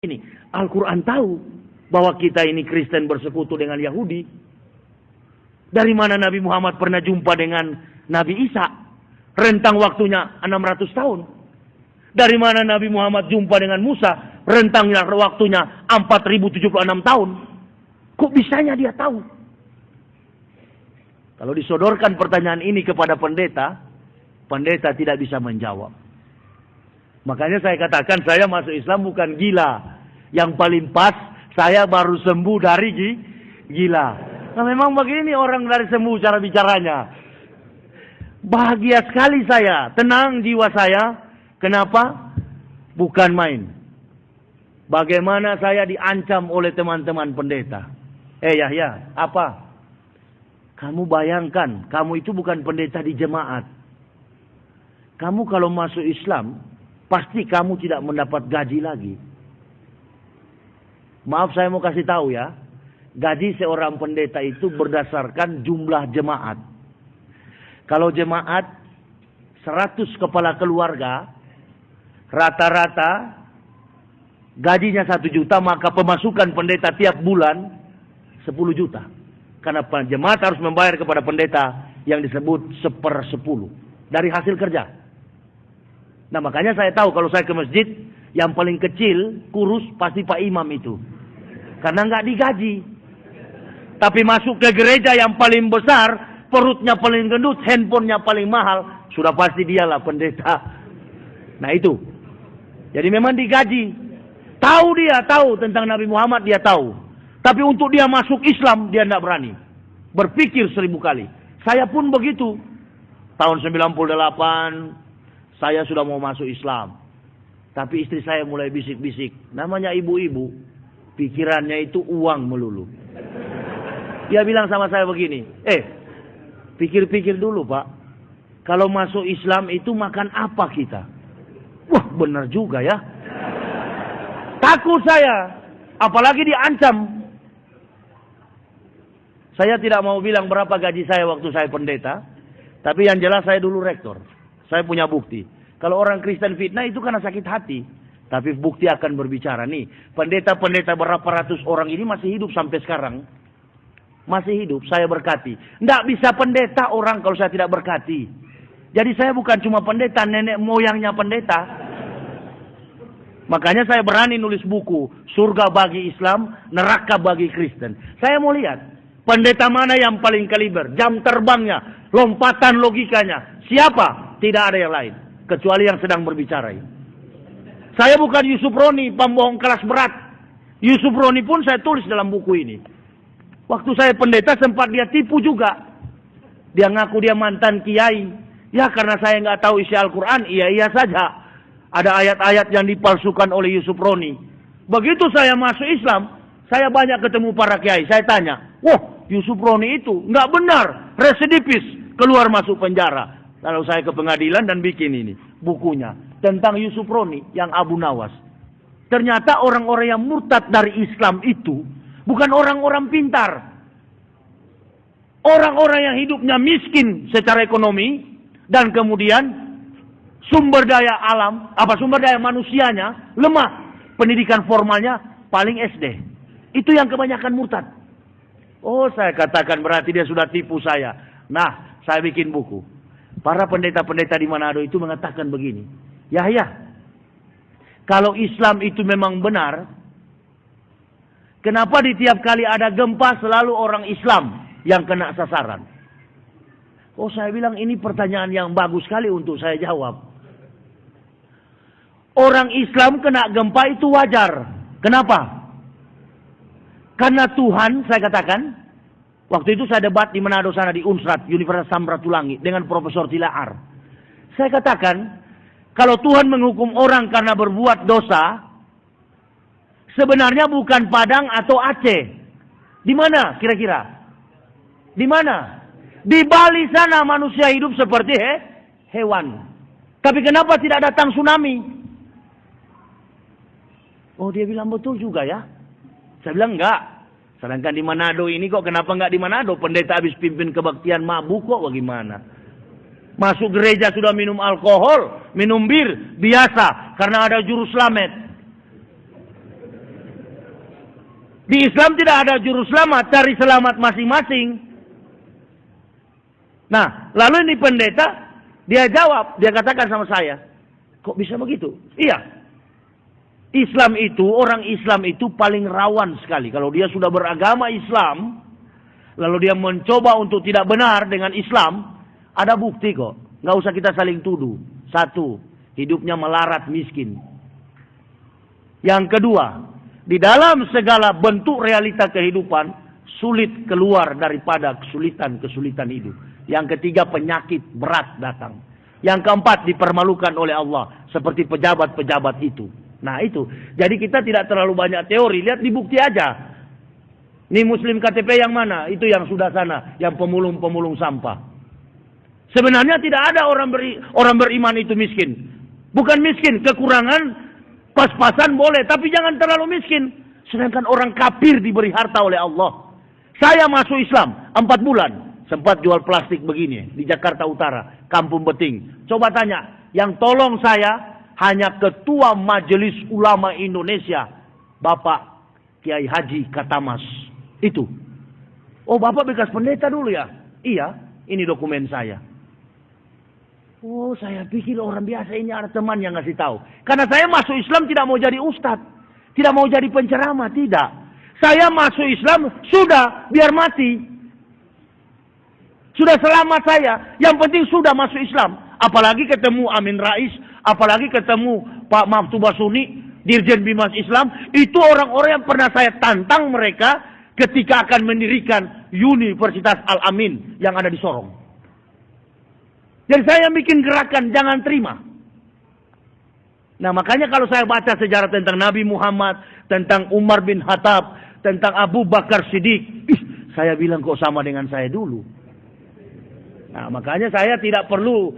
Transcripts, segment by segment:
Ini Al-Quran tahu bahwa kita ini Kristen bersekutu dengan Yahudi. Dari mana Nabi Muhammad pernah jumpa dengan Nabi Isa? Rentang waktunya 600 tahun. Dari mana Nabi Muhammad jumpa dengan Musa? Rentang waktunya 4076 tahun. Kok bisanya dia tahu? Kalau disodorkan pertanyaan ini kepada pendeta, pendeta tidak bisa menjawab. Makanya saya katakan saya masuk Islam bukan gila. Yang paling pas, saya baru sembuh dari gila. Nah memang begini orang dari sembuh cara bicaranya. Bahagia sekali saya, tenang jiwa saya. Kenapa? Bukan main. Bagaimana saya diancam oleh teman-teman pendeta. Yahya, apa? Kamu bayangkan, kamu itu bukan pendeta di jemaat. Kamu kalau masuk Islam, pasti kamu tidak mendapat gaji lagi. Maaf saya mau kasih tahu ya. Gaji seorang pendeta itu berdasarkan jumlah jemaat. Kalau jemaat 100 kepala keluarga, rata-rata gajinya 1 juta, maka pemasukan pendeta tiap bulan 10 juta. Karena jemaat harus membayar kepada pendeta yang disebut 1/10 dari hasil kerja. Nah makanya saya tahu kalau saya ke masjid, yang paling kecil, kurus, pasti Pak Imam itu. Karena nggak digaji. Tapi masuk ke gereja yang paling besar, perutnya paling gendut, handphonenya paling mahal, sudah pasti dialah pendeta. Nah itu. Jadi memang digaji. Tahu dia, tahu tentang Nabi Muhammad dia tahu. Tapi untuk dia masuk Islam, dia tidak berani. Berpikir 1000 kali. Saya pun begitu. Tahun 98, saya sudah mau masuk Islam. Tapi istri saya mulai bisik-bisik. Namanya ibu-ibu, pikirannya itu uang melulu. Dia bilang sama saya begini, pikir-pikir dulu Pak. Kalau masuk Islam itu makan apa kita? Wah benar juga ya. Takut saya. Apalagi diancam. Saya tidak mau bilang berapa gaji saya waktu saya pendeta. Tapi yang jelas saya dulu rektor. Saya punya bukti. Kalau orang Kristen fitnah itu karena sakit hati. Tapi bukti akan berbicara. Nih, pendeta-pendeta berapa ratus orang ini masih hidup sampai sekarang. Masih hidup, saya berkati. Tidak bisa pendeta orang kalau saya tidak berkati. Jadi saya bukan cuma pendeta, nenek moyangnya pendeta. Makanya saya berani nulis buku. Surga bagi Islam, neraka bagi Kristen. Saya mau lihat. Pendeta mana yang paling kaliber? Jam terbangnya, lompatan logikanya. Siapa? Tidak ada yang lain. Kecuali yang sedang berbicara ini. Saya bukan Yusuf Roni, pembohong kelas berat. Yusuf Roni pun saya tulis dalam buku ini. Waktu saya pendeta sempat dia tipu juga. Dia ngaku dia mantan kiai. Ya karena saya nggak tahu isi Al-Quran, iya saja. Ada ayat-ayat yang dipalsukan oleh Yusuf Roni. Begitu saya masuk Islam, saya banyak ketemu para kiai. Saya tanya, wah Yusuf Roni itu nggak benar, residivis, keluar masuk penjara. Lalu saya ke pengadilan dan bikin ini bukunya tentang Yusuf Roni yang Abu Nawas. Ternyata orang-orang yang murtad dari Islam itu bukan orang-orang pintar. Orang-orang yang hidupnya miskin secara ekonomi dan kemudian sumber daya alam, sumber daya manusianya lemah. Pendidikan formalnya paling SD. Itu yang kebanyakan murtad. Oh, saya katakan berarti dia sudah tipu saya. Nah, saya bikin buku. Para pendeta-pendeta di Manado itu mengatakan begini. Yahya, kalau Islam itu memang benar, kenapa di tiap kali ada gempa selalu orang Islam yang kena sasaran? Oh, saya bilang ini pertanyaan yang bagus sekali untuk saya jawab. Orang Islam kena gempa itu wajar. Kenapa? Karena Tuhan, saya katakan, waktu itu saya debat di Manado sana di Unsrat, Universitas Samratulangi dengan Profesor Tilaar. Saya katakan, kalau Tuhan menghukum orang karena berbuat dosa, sebenarnya bukan Padang atau Aceh. Di mana kira-kira? Di mana? Di Bali sana manusia hidup seperti hewan. Tapi kenapa tidak datang tsunami? Oh, dia bilang betul juga ya. Saya bilang enggak. Sedangkan di Manado ini kok kenapa enggak di Manado? Pendeta habis pimpin kebaktian mabuk kok bagaimana? Masuk gereja sudah minum alkohol, minum bir, biasa. Karena ada juru selamat. Di Islam tidak ada juru selamat, cari selamat masing-masing. Nah, lalu ini pendeta, dia jawab, dia katakan sama saya, kok bisa begitu? Iya. Islam itu, orang Islam itu paling rawan sekali. Kalau dia sudah beragama Islam, lalu dia mencoba untuk tidak benar dengan Islam, ada bukti kok. Nggak usah kita saling tuduh. Satu, hidupnya melarat miskin. Yang kedua, di dalam segala bentuk realita kehidupan, sulit keluar daripada kesulitan-kesulitan hidup. Yang ketiga, penyakit berat datang. Yang keempat, dipermalukan oleh Allah. Seperti pejabat-pejabat itu. Nah itu. Jadi kita tidak terlalu banyak teori. Lihat di bukti aja. Ini Muslim KTP yang mana? Itu yang sudah sana. Yang pemulung-pemulung sampah. Sebenarnya tidak ada orang beriman itu miskin. Bukan miskin, kekurangan. Pas-pasan boleh, tapi jangan terlalu miskin. Sedangkan orang kafir diberi harta oleh Allah. Saya masuk Islam 4 bulan. Sempat jual plastik begini di Jakarta Utara, Kampung Beting. Coba tanya, yang tolong saya hanya Ketua Majelis Ulama Indonesia, Bapak Kiai Haji Katamas. Itu. Oh, Bapak bekas pendeta dulu ya? Iya, ini dokumen saya. Oh, saya pikir orang biasa ini ada teman yang ngasih tahu. Karena saya masuk Islam tidak mau jadi ustadz. Tidak mau jadi penceramah, tidak. Saya masuk Islam, sudah, biar mati. Sudah selamat saya. Yang penting sudah masuk Islam. Apalagi ketemu Amin Rais. Apalagi ketemu Pak Maftu Basuni, Dirjen Bimas Islam. Itu orang-orang yang pernah saya tantang mereka ketika akan mendirikan Universitas Al-Amin yang ada di Sorong. Jadi saya bikin gerakan, jangan terima. Nah makanya kalau saya baca sejarah tentang Nabi Muhammad, tentang Umar bin Khattab, tentang Abu Bakar Siddiq, saya bilang kok sama dengan saya dulu. Nah makanya saya tidak perlu,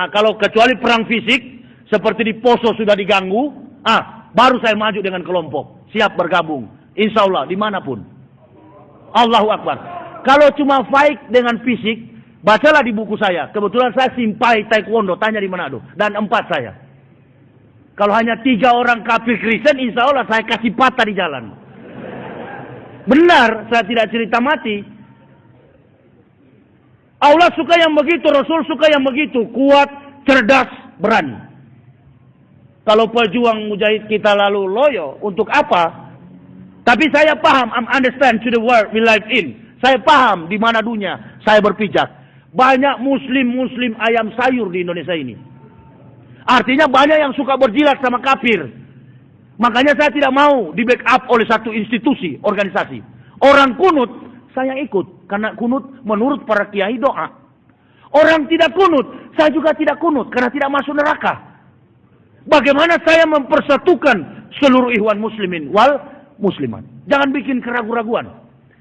kalau kecuali perang fisik, seperti di Poso sudah diganggu, baru saya maju dengan kelompok, siap bergabung, insya Allah dimanapun. Allahu Akbar. Kalau cuma fight dengan fisik, bacalah di buku saya. Kebetulan saya simpai taekwondo, tanya di Manado. Dan 4 saya. Kalau hanya 3 orang kafir Kristen, insya Allah saya kasih patah di jalan. Benar, saya tidak cerita mati. Allah suka yang begitu, Rasul suka yang begitu. Kuat, cerdas, berani. Kalau pejuang mujahid kita lalu loyo, untuk apa? Tapi saya paham, understand to the world we live in. Saya paham di mana dunia saya berpijak. Banyak muslim ayam sayur di Indonesia ini. Artinya banyak yang suka berjilat sama kafir. Makanya saya tidak mau di backup oleh satu institusi, organisasi. Orang kunut, saya ikut. Karena kunut menurut para kiai doa. Orang tidak kunut, saya juga tidak kunut. Karena tidak masuk neraka. Bagaimana saya mempersatukan seluruh ikhwan muslimin wal muslimat. Jangan bikin keraguan-raguan.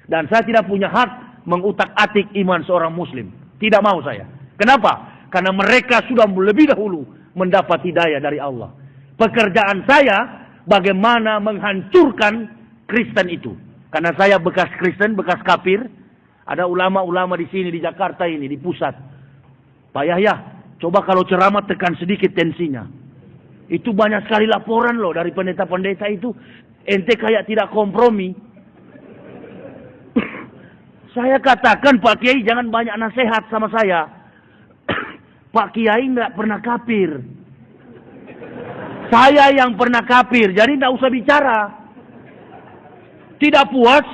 Dan saya tidak punya hak mengutak-atik iman seorang muslim. Tidak mau saya. Kenapa? Karena mereka sudah lebih dahulu mendapat hidayah dari Allah. Pekerjaan saya bagaimana menghancurkan Kristen itu. Karena saya bekas Kristen, bekas kafir. Ada ulama-ulama di sini, di Jakarta ini, di pusat. Pak Yahya, coba kalau ceramah tekan sedikit tensinya. Itu banyak sekali laporan loh dari pendeta-pendeta itu. Ente kayak tidak kompromi. Saya katakan Pak Kiai jangan banyak nasihat sama saya. Pak Kiai nggak pernah kafir. Saya yang pernah kafir, jadi nggak usah bicara. Tidak puas,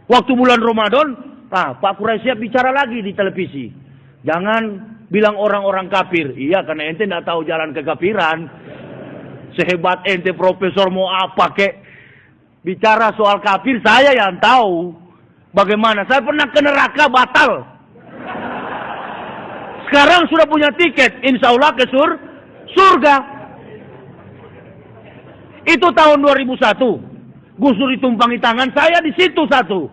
waktu bulan Ramadan, Pak Quraisy bicara lagi di televisi. Jangan bilang orang-orang kafir. Iya, karena ente nggak tahu jalan kekafiran. Sehebat ente profesor mau apa kek. Bicara soal kafir, saya yang tahu. Bagaimana? Saya pernah ke neraka batal. Sekarang sudah punya tiket. Insya Allah ke surga. Itu tahun 2001. Gus Dur ditumpangi tangan. Saya di situ satu.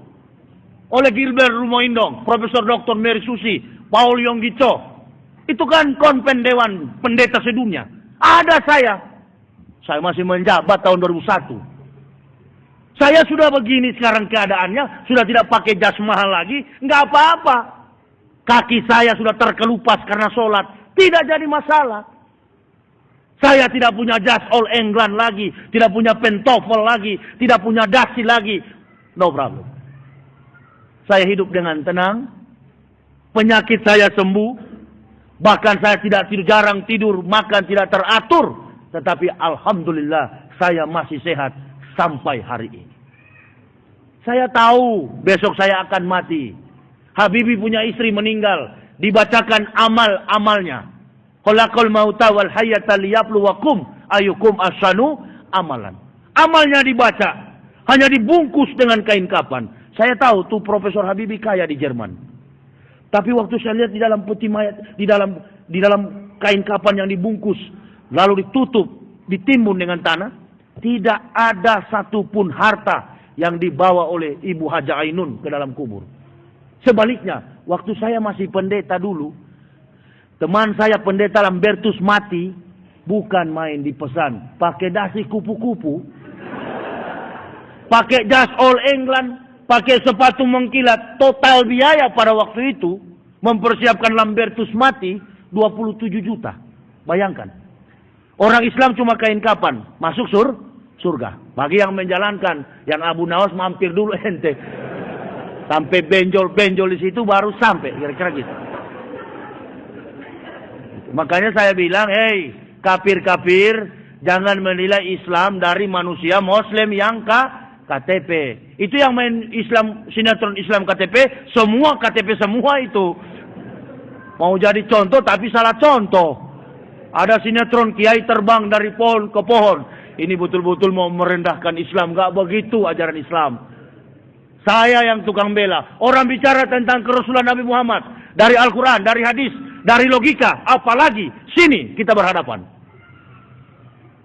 Oleh Gilbert Rumoindong. Profesor Dr. Mary Susi. Paul Yonggicho. Itu kan konven Dewan Pendeta Sedunia. Ada saya. Saya masih menjabat tahun 2001. Saya sudah begini sekarang keadaannya. Sudah tidak pakai jas mahal lagi. Nggak apa-apa. Kaki saya sudah terkelupas karena sholat. Tidak jadi masalah. Saya tidak punya jas all England lagi, tidak punya pentofel lagi, tidak punya dasi lagi. No problem. Saya hidup dengan tenang, penyakit saya sembuh, bahkan saya tidak tidur, jarang tidur, makan tidak teratur. Tetapi alhamdulillah saya masih sehat sampai hari ini. Saya tahu besok saya akan mati. Habibie punya istri meninggal, dibacakan amal-amalnya. Khalaqal mauta wal hayata liyabluwakum ayyukum ahsanu amalan. Amalnya dibaca, hanya dibungkus dengan kain kapan. Saya tahu tuh Profesor Habibie kaya di Jerman. Tapi waktu saya lihat di dalam peti mayat, di dalam kain kapan yang dibungkus, lalu ditutup, ditimbun dengan tanah, tidak ada satupun harta yang dibawa oleh Ibu Haja Ainun ke dalam kubur. Sebaliknya, waktu saya masih pendeta dulu, teman saya pendeta Lambertus mati, bukan main dipesan, pakai dasi kupu-kupu, pakai jas all England, pakai sepatu mengkilat. Total biaya pada waktu itu mempersiapkan Lambertus mati 27 juta. Bayangkan. Orang Islam cuma kain kapan, masuk surga. Bagi yang menjalankan, yang Abu Nawas mampir dulu ente. Sampai benjol-benjol di situ baru sampai, kira-kira gitu. Makanya saya bilang, hei kafir-kafir, jangan menilai Islam dari manusia Muslim yang KTP. Itu yang main Islam, sinetron Islam KTP, semua KTP semua itu. Mau jadi contoh tapi salah contoh. Ada sinetron kiai terbang dari pohon ke pohon. Ini betul-betul mau merendahkan Islam. Gak begitu ajaran Islam. Saya yang tukang bela. Orang bicara tentang kerasulan Nabi Muhammad. Dari Al-Quran, dari hadis, dari logika. Apalagi sini kita berhadapan.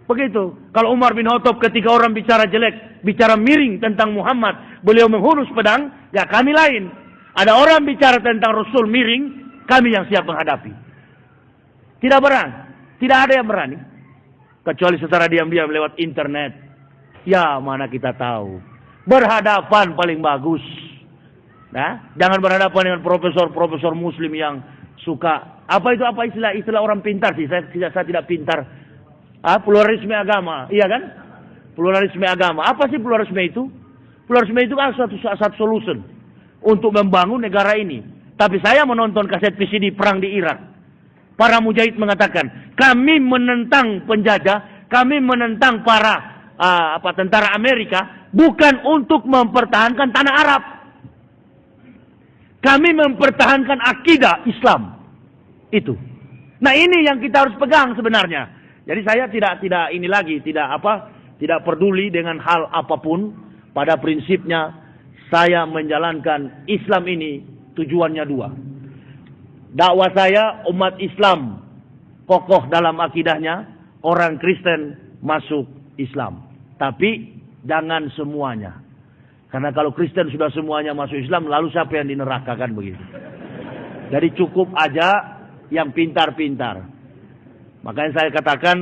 Begitu. Kalau Umar bin Khattab ketika orang bicara jelek, bicara miring tentang Muhammad, beliau menghunus pedang, ya kami lain. Ada orang bicara tentang Rasul miring, kami yang siap menghadapi. Tidak berani. Tidak ada yang berani. Kecuali secara diam-diam lewat internet. Ya mana kita tahu. Berhadapan paling bagus. Nah, jangan berhadapan dengan profesor-profesor muslim yang suka. Apa itu, apa istilah orang pintar sih. Saya tidak pintar. Pluralisme agama. Iya kan? Pluralisme agama. Apa sih pluralisme itu? Pluralisme itu kan satu solution. Untuk membangun negara ini. Tapi saya menonton kaset VCD perang di Irak. Para mujahid mengatakan, kami menentang penjajah, kami menentang para tentara Amerika, bukan untuk mempertahankan tanah Arab. Kami mempertahankan akidah Islam. Itu. Nah ini yang kita harus pegang sebenarnya. Jadi saya tidak peduli dengan hal apapun. Pada prinsipnya saya menjalankan Islam ini tujuannya dua. Dakwah saya umat Islam kokoh dalam akidahnya, orang Kristen masuk Islam. Tapi jangan semuanya. Karena kalau Kristen sudah semuanya masuk Islam, lalu siapa yang di neraka kan begitu. Jadi cukup aja yang pintar-pintar. Makanya saya katakan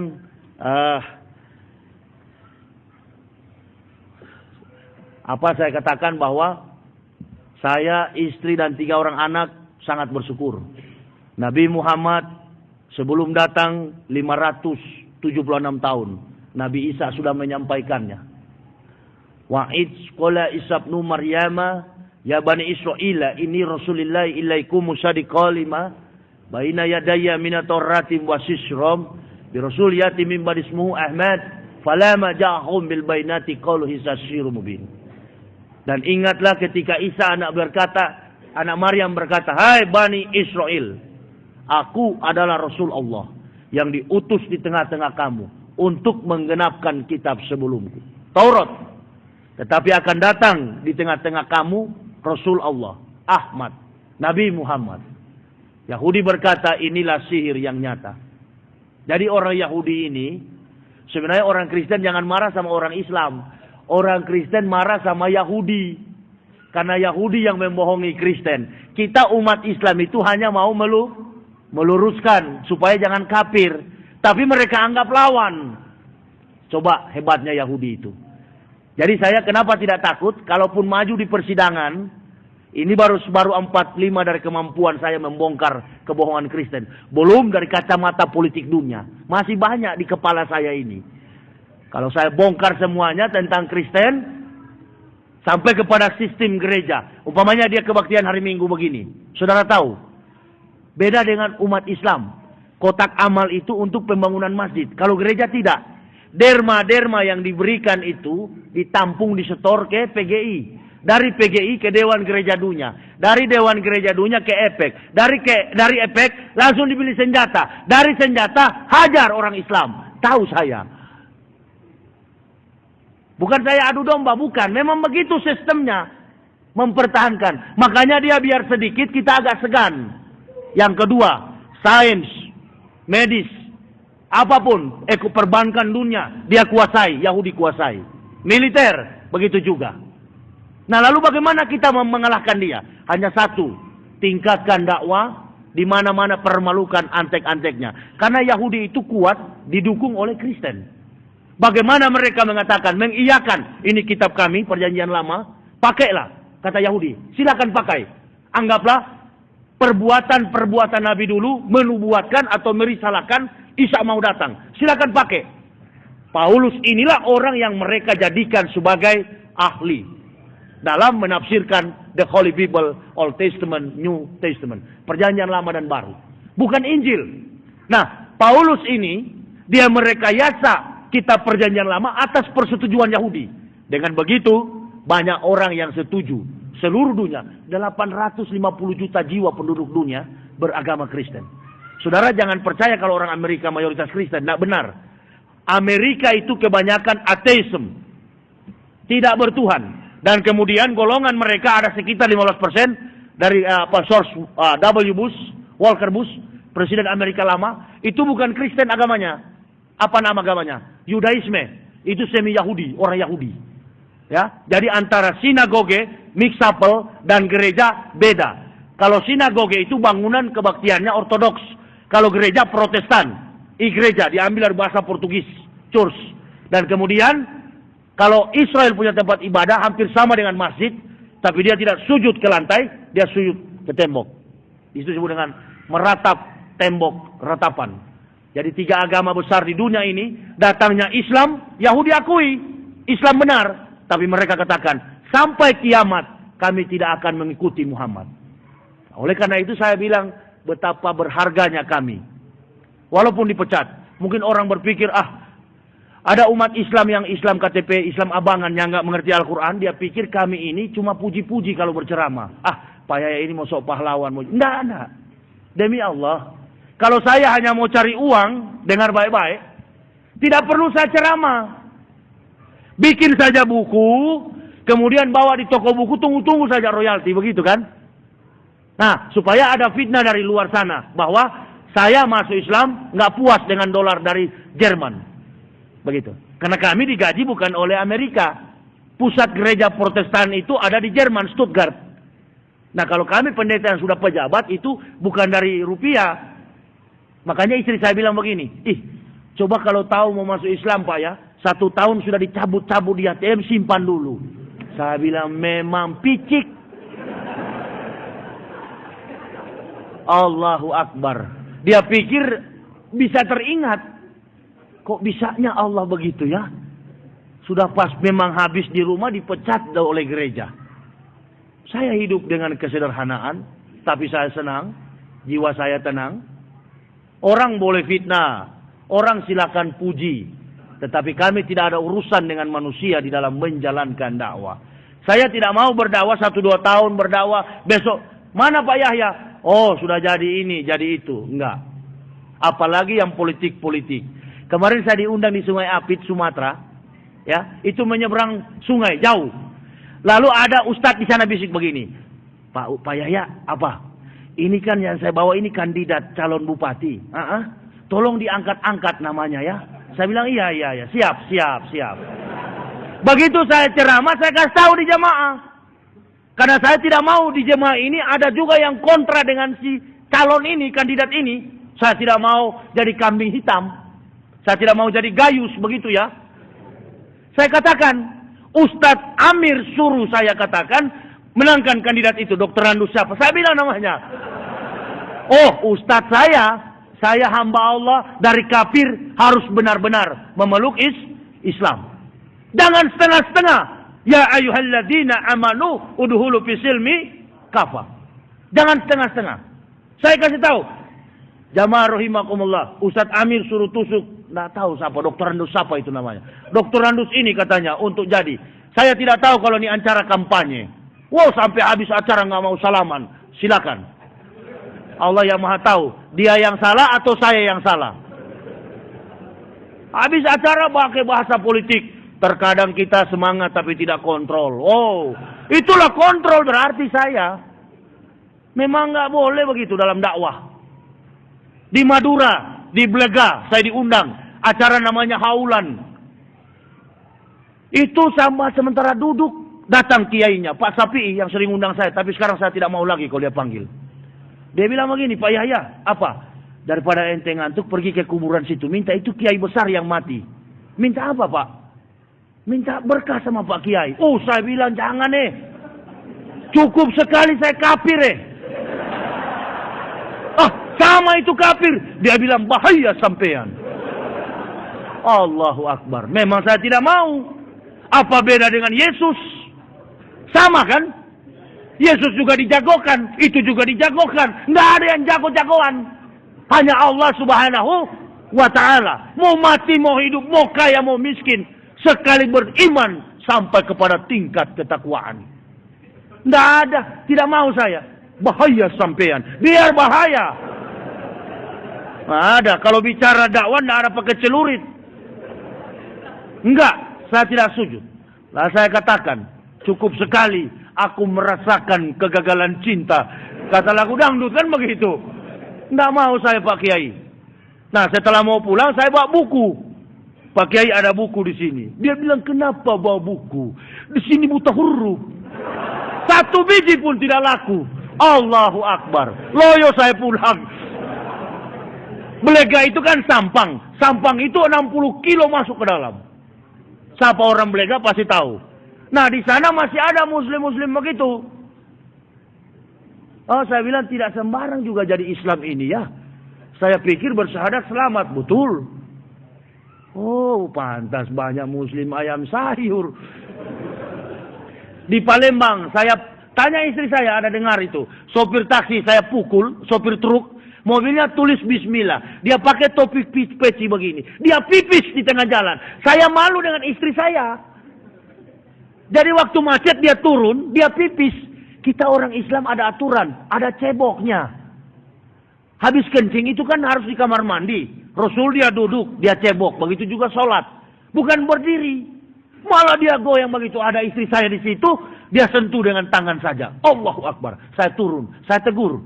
saya katakan bahwa saya, istri dan 3 orang anak sangat bersyukur. Nabi Muhammad sebelum datang 576 tahun. Nabi Isa sudah menyampaikannya. Wa'id qala Isa ibn Maryama ya bani Israila inni Rasulillah ilaikum musaddiqan lima baina yadayya minat Tauratim wa Sisram bi rasul yati min ba'di ismuhu Ahmad falama ja'ahum bil bainati qalu hisasirun mubin. Dan ingatlah ketika Isa anak Maryam berkata, hai Bani Israel, aku adalah Rasul Allah yang diutus di tengah-tengah kamu untuk menggenapkan kitab sebelumku, Taurat. Tetapi akan datang di tengah-tengah kamu Rasul Allah, Ahmad, Nabi Muhammad. Yahudi berkata, inilah sihir yang nyata. Jadi orang Yahudi ini, sebenarnya orang Kristen jangan marah sama orang Islam. Orang Kristen marah sama Yahudi. Karena Yahudi yang membohongi Kristen. Kita umat Islam itu hanya mau meluruskan supaya jangan kafir. Tapi mereka anggap lawan. Coba hebatnya Yahudi itu. Jadi saya kenapa tidak takut? Kalaupun maju di persidangan, Ini baru 45 dari kemampuan saya membongkar kebohongan Kristen. Belum dari kacamata politik dunia. Masih banyak di kepala saya ini. Kalau saya bongkar semuanya tentang Kristen, sampai kepada sistem gereja. Umpamanya dia kebaktian hari Minggu begini. Saudara tahu, beda dengan umat Islam. Kotak amal itu untuk pembangunan masjid. Kalau gereja tidak. Derma-derma yang diberikan itu ditampung, disetor ke PGI. Dari PGI ke Dewan Gereja Dunia. Dari Dewan Gereja Dunia ke EPEK. Dari EPEK langsung dibeli senjata. Dari senjata hajar orang Islam. Tahu saya. Bukan saya adu domba, bukan. Memang begitu sistemnya. Mempertahankan. Makanya dia biar sedikit kita agak segan. Yang kedua, sains, medis, apapun, perbankan dunia dia kuasai, Yahudi kuasai. Militer, begitu juga. Nah, lalu bagaimana kita mengalahkan dia? Hanya satu, tingkatkan dakwah, di mana-mana permalukan antek-anteknya. Karena Yahudi itu kuat, didukung oleh Kristen. Bagaimana mereka mengatakan, mengiyakan, ini kitab kami, perjanjian lama, pakailah, kata Yahudi, silakan pakai. Anggaplah perbuatan-perbuatan Nabi dulu menubuatkan atau merisalahkan Isa mau datang. Silakan pakai. Paulus inilah orang yang mereka jadikan sebagai ahli dalam menafsirkan the Holy Bible, Old Testament, New Testament. Perjanjian lama dan baru. Bukan Injil. Nah, Paulus ini, dia merekayasa kitab perjanjian lama atas persetujuan Yahudi. Dengan begitu, banyak orang yang setuju. Seluruh dunia, 850 juta jiwa penduduk dunia beragama Kristen. Saudara jangan percaya kalau orang Amerika mayoritas Kristen. Tidak benar. Amerika itu kebanyakan ateisme. Tidak bertuhan. Dan kemudian golongan mereka ada sekitar 15% dari source W. Bush, Walker Bush, Presiden Amerika lama. Itu bukan Kristen agamanya. Apa nama agamanya? Yudaisme. Itu semi-Yahudi, orang Yahudi. Ya, jadi antara sinagoge, mixapel, dan gereja beda. Kalau sinagoge itu bangunan kebaktiannya ortodoks. Kalau gereja Protestan, igreja diambil dari bahasa Portugis, church. Dan kemudian kalau Israel punya tempat ibadah hampir sama dengan masjid, tapi dia tidak sujud ke lantai, dia sujud ke tembok. Itu disebut dengan meratap tembok ratapan. Jadi 3 agama besar di dunia ini, datangnya Islam, Yahudi akui Islam benar, tapi mereka katakan sampai kiamat kami tidak akan mengikuti Muhammad. Oleh karena itu saya bilang betapa berharganya kami. Walaupun dipecat, mungkin orang berpikir ada umat Islam yang Islam KTP, Islam abangan yang nggak mengerti Al-Quran, dia pikir kami ini cuma puji-puji kalau berceramah. Pak Yaya ini mau sok pahlawan. Enggak. Demi Allah. Kalau saya hanya mau cari uang, dengar baik-baik, tidak perlu saya ceramah. Bikin saja buku, kemudian bawa di toko buku, tunggu-tunggu saja royalti, begitu kan? Nah, supaya ada fitnah dari luar sana, bahwa saya masuk Islam nggak puas dengan dolar dari Jerman. Begitu. Karena kami digaji bukan oleh Amerika. Pusat gereja Protestan itu ada di Jerman, Stuttgart. Nah, kalau kami pendeta yang sudah pejabat itu bukan dari rupiah. Makanya istri saya bilang begini, coba kalau tahu mau masuk Islam Pak ya, 1 tahun sudah dicabut-cabut di ATM, simpan dulu. Saya bilang memang picik. Allahu Akbar. Dia pikir bisa teringat. Kok bisanya Allah begitu ya? Sudah pas memang habis di rumah dipecat oleh gereja. Saya hidup dengan kesederhanaan, tapi saya senang, jiwa saya tenang. Orang boleh fitnah, orang silakan puji, tetapi kami tidak ada urusan dengan manusia di dalam menjalankan dakwah. Saya tidak mau berdakwah 1-2 tahun berdakwah, besok mana Pak Yahya? Oh sudah jadi ini, jadi itu. Enggak. Apalagi yang politik-politik. Kemarin saya diundang di Sungai Apit, Sumatera. Ya, itu menyeberang sungai jauh. Lalu ada ustadz di sana bisik begini. Pak Yahya, apa? Ini kan yang saya bawa ini kandidat calon bupati. Tolong diangkat-angkat namanya ya. Saya bilang iya. Siap. Begitu saya ceramah, saya kasih tahu di jemaah. Karena saya tidak mau di jemaah ini ada juga yang kontra dengan si calon ini, kandidat ini. Saya tidak mau jadi kambing hitam. Saya tidak mau jadi gayus, begitu ya. Saya katakan, Ustadz Amir suruh saya katakan, menangkan kandidat itu. Dr. Randus siapa? Saya bilang namanya. Oh, Ustadz saya hamba Allah dari kafir harus benar-benar memeluk Islam. Jangan setengah-setengah. Ya ayyuhalladzina amanu udhulu fisilmi kafa. Jangan setengah-setengah. Saya kasih tahu. Jamaah rahimakumullah. Ustadz Amir suruh tusuk. Nggak tahu siapa. Dr. Randus siapa itu namanya. Dr. Randus ini katanya untuk jadi. Saya tidak tahu kalau ini acara kampanye. Wow, sampai habis acara nggak mau salaman. Silakan. Allah yang maha tahu. Dia yang salah atau saya yang salah. Habis acara pakai bahasa politik. Terkadang kita semangat tapi tidak kontrol. Oh, itulah kontrol berarti saya. Memang nggak boleh begitu dalam dakwah. Di Madura, di Blega, saya diundang. Acara namanya Haulan. Itu sama sementara duduk, datang kiainya, Pak Sapi'i yang sering undang saya. Tapi sekarang saya tidak mau lagi kalau dia panggil. Dia bilang begini, Pak Yahya, apa? Daripada ente ngantuk, pergi ke kuburan situ. Minta itu kiai besar yang mati. Minta apa, Pak? Minta berkah sama Pak Kiai. Oh, saya bilang jangan cukup sekali saya kafir sama itu kafir. Dia bilang bahaya sampean. Allahu Akbar. Memang saya tidak mau. Apa beda dengan Yesus? Sama kan? Yesus juga dijagokan. Itu juga dijagokan. Nggak ada yang jago-jagoan. Hanya Allah Subhanahu wa ta'ala. Mau mati, mau hidup, mau kaya, mau miskin. Sekali beriman sampai kepada tingkat ketakwaan. Nggak ada. Tidak mau saya. Bahaya sampean. Biar bahaya. Nah, ada. Kalau bicara dakwah nggak ada pakai celurit. Enggak. Saya tidak sujud. Lah saya katakan. Cukup sekali. Aku merasakan kegagalan cinta. Kata lagu dangdut kan begitu. Nggak mau saya Pak Kiai. Nah setelah mau pulang saya bawa buku. Pak Kiai ada buku di sini. Dia bilang kenapa bawa buku? Di sini buta huruf. Satu biji pun tidak laku. Allahu Akbar. Loyo saya pulang. Belega itu kan sampang. Sampang itu 60 kilo masuk ke dalam. Siapa orang Belega pasti tahu. Nah di sana masih ada muslim-muslim begitu. Oh saya bilang tidak sembarang juga jadi Islam ini ya. Saya pikir bersyahadat selamat. Betul. Oh pantas banyak muslim ayam sayur. Di Palembang saya tanya istri saya, ada dengar itu. Sopir taksi saya pukul, sopir truk. Mobilnya tulis bismillah. Dia pakai topi peci begini. Dia pipis di tengah jalan. Saya malu dengan istri saya. Jadi waktu macet dia turun, dia pipis. Kita orang Islam ada aturan, ada ceboknya. Habis kencing itu kan harus di kamar mandi. Rasul dia duduk, dia cebok. Begitu juga sholat. Bukan berdiri. Malah dia goyang begitu. Ada istri saya di situ, dia sentuh dengan tangan saja. Allahu Akbar. Saya turun, saya tegur.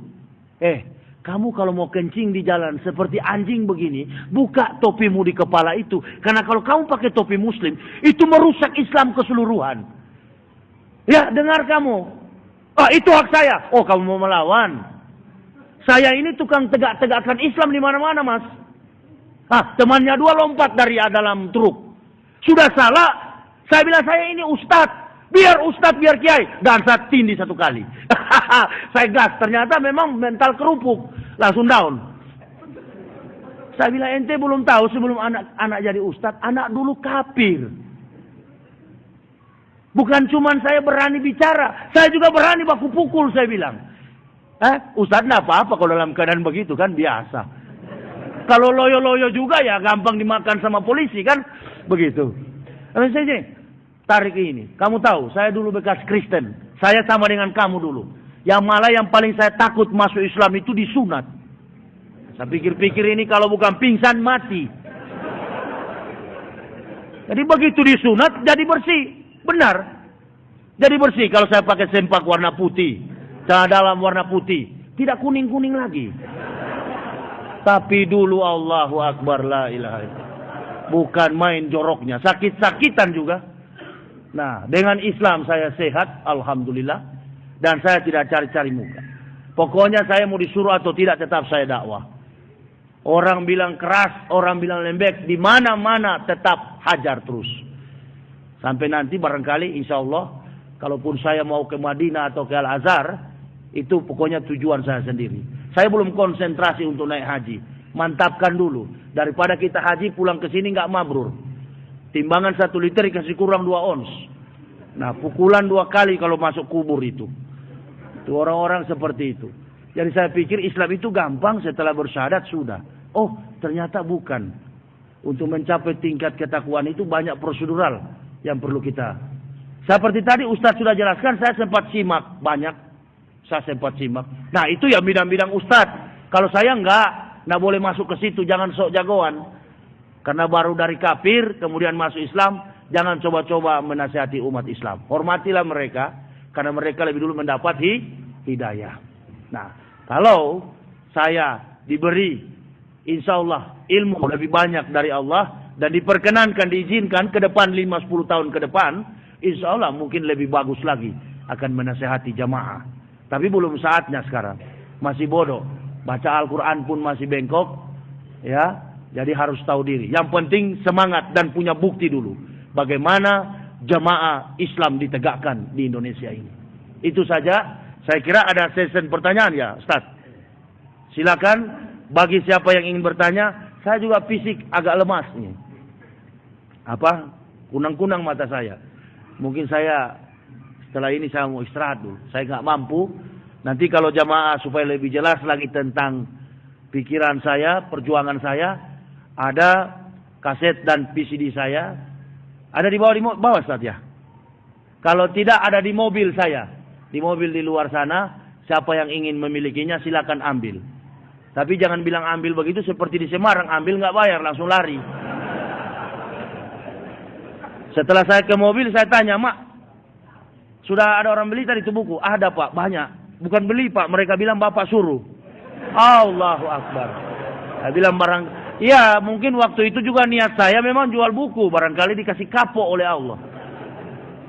Kamu kalau mau kencing di jalan seperti anjing begini, buka topimu di kepala itu. Karena kalau kamu pakai topi muslim, itu merusak Islam keseluruhan. Ya, dengar kamu. Itu hak saya. Oh, kamu mau melawan. Saya ini tukang tegak-tegakkan Islam di mana-mana, Mas. Temannya dua lompat dari dalam truk. Sudah salah. Saya bilang, saya ini ustadz. Biar ustadz, biar kiai. Dan saya tindih satu kali. Saya gas. Ternyata memang mental kerupuk. Langsung down. Saya bilang, ente belum tahu sebelum anak jadi ustadz. Anak dulu kafir. Bukan cuman saya berani bicara. Saya juga berani baku pukul, saya bilang. Ustadz enggak apa-apa kalau dalam keadaan begitu kan biasa. Kalau loyo-loyo juga ya gampang dimakan sama polisi kan. Begitu. Saya tarik ini. Kamu tahu, saya dulu bekas Kristen. Saya sama dengan kamu dulu. Yang malah yang paling saya takut masuk Islam itu disunat. Saya pikir-pikir ini kalau bukan pingsan mati. Jadi begitu disunat jadi bersih. Benar. Jadi bersih kalau saya pakai sempak warna putih. Celana dalam warna putih. Tidak kuning-kuning lagi. Tapi dulu Allahu Akbar la ilaha illallah. Bukan main joroknya. Sakit-sakitan juga. Nah, dengan Islam saya sehat, alhamdulillah, dan saya tidak cari-cari muka. Pokoknya saya mau disuruh atau tidak tetap saya dakwah. Orang bilang keras, orang bilang lembek, di mana-mana tetap hajar terus. Sampai nanti barangkali insya Allah Kalaupun saya mau ke Madinah atau ke Al-Azhar, itu pokoknya tujuan saya sendiri. Saya belum konsentrasi untuk naik haji. Mantapkan dulu. Daripada kita haji pulang ke sini nggak mabrur. Timbangan 1 liter dikasih kurang 2 ons. Nah, pukulan 2 kali kalau masuk kubur itu. Itu orang-orang seperti itu. Jadi saya pikir Islam itu gampang, setelah bersyahadat sudah. Oh, ternyata bukan. Untuk mencapai tingkat ketakwaan itu banyak prosedural yang perlu kita. Seperti tadi Ustaz sudah jelaskan, saya sempat simak banyak. Saya sempat simak. Nah, itu ya bidang-bidang Ustaz. Kalau saya enggak boleh masuk ke situ, jangan sok jagoan. Karena baru dari kafir, kemudian masuk Islam, jangan coba-coba menasihati umat Islam. Hormatilah mereka, karena mereka lebih dulu mendapat hidayah. Nah, kalau saya diberi, insya Allah, ilmu lebih banyak dari Allah, dan diperkenankan, diizinkan ke depan 5-10 tahun ke depan, insya Allah mungkin lebih bagus lagi akan menasihati jamaah. Tapi belum saatnya sekarang. Masih bodoh. Baca Al-Quran pun masih bengkok. Ya, jadi harus tahu diri. Yang penting semangat dan punya bukti dulu. Bagaimana jamaah Islam ditegakkan di Indonesia ini. Itu saja. Saya kira ada sesi pertanyaan ya, Ustaz. Silakan. Bagi siapa yang ingin bertanya. Saya juga fisik agak lemas nih. Kunang-kunang mata saya. Mungkin saya setelah ini saya mau istirahat dulu. Saya nggak mampu. Nanti kalau jamaah supaya lebih jelas lagi tentang pikiran saya, perjuangan saya, ada kaset dan PCD saya. Ada di bawah Ustaz ya. Kalau tidak ada di mobil saya. Di mobil di luar sana. Siapa yang ingin memilikinya silakan ambil. Tapi jangan bilang ambil begitu seperti di Semarang. Ambil nggak bayar, langsung lari. Setelah saya ke mobil saya tanya, Mak. Sudah ada orang beli tadi itu buku? Ada Pak, banyak. Bukan beli Pak, mereka bilang Bapak suruh. Allahu Akbar. Saya bilang ya mungkin waktu itu juga niat saya memang jual buku. Barangkali dikasih kapok oleh Allah.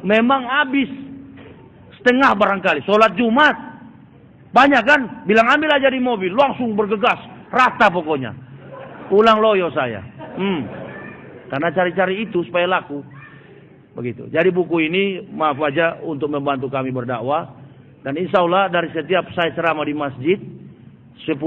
Memang habis. Setengah barangkali. Sholat Jumat. Banyak kan? Bilang ambil aja di mobil. Langsung bergegas. Rata pokoknya. Pulang loyo saya. Karena cari-cari itu supaya laku. Begitu. Jadi buku ini maaf aja untuk membantu kami berdakwah. Dan insya Allah dari setiap saya ceramah di masjid 10